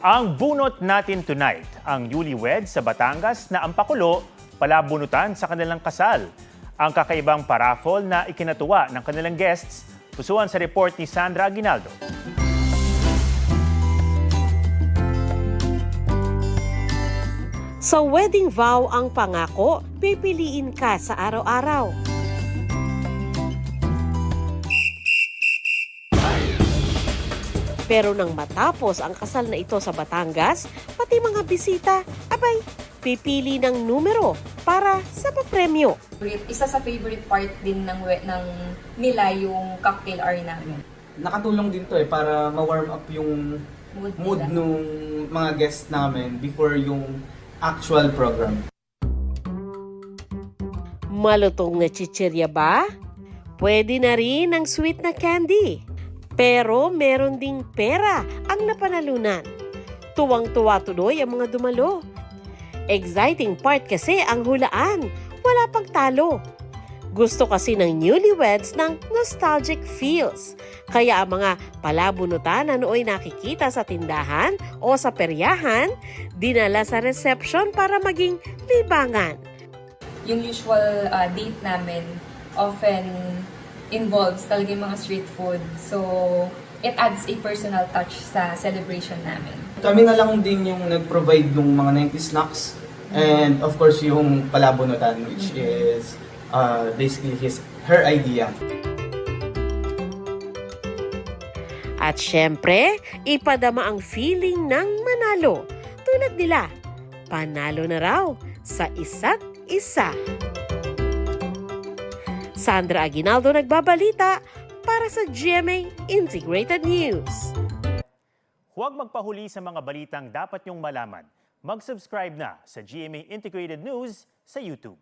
Ang bunot natin tonight, ang newlywed sa Batangas na ang pakulo palabunutan sa kanilang kasal. Ang kakaibang paraffol na ikinatuwa ng kanilang guests, pusuan sa report ni Sandra Aguinaldo. Sa wedding vow ang pangako, pipiliin ka sa araw-araw. Pero nang matapos ang kasal na ito sa Batangas, pati mga bisita, abay, pipili ng numero para sa papremyo. Isa sa favorite part din ng nila yung cocktail hour namin. Nakatulong din to para ma-warm up yung mood nila. nung mga guests namin before yung actual program. Malutong na chichirya ba? Pwede na rin ang sweet na candy. Pero meron ding pera ang napanalunan. Tuwang-tuwa tuloy ang mga dumalo. Exciting part kasi ang hulaan. Wala pang talo. Gusto kasi ng newlyweds ng nostalgic feels. Kaya ang mga palabunutan na nooy nakikita sa tindahan o sa peryahan, dinala sa reception para maging libangan. Yung usual date namin often involves talaga yung mga street food. So, it adds a personal touch sa celebration namin. Kami na lang din yung nag-provide ng mga 90s snacks and of course yung palabunutan which is basically her idea. At syempre, ipadama ang feeling ng manalo. Tulad nila, panalo na raw sa isa't isa. Sandra Aguinaldo nagbabalita para sa GMA Integrated News. Huwag magpahuli sa mga balitang dapat niyong malaman. Mag-subscribe na sa GMA Integrated News sa YouTube.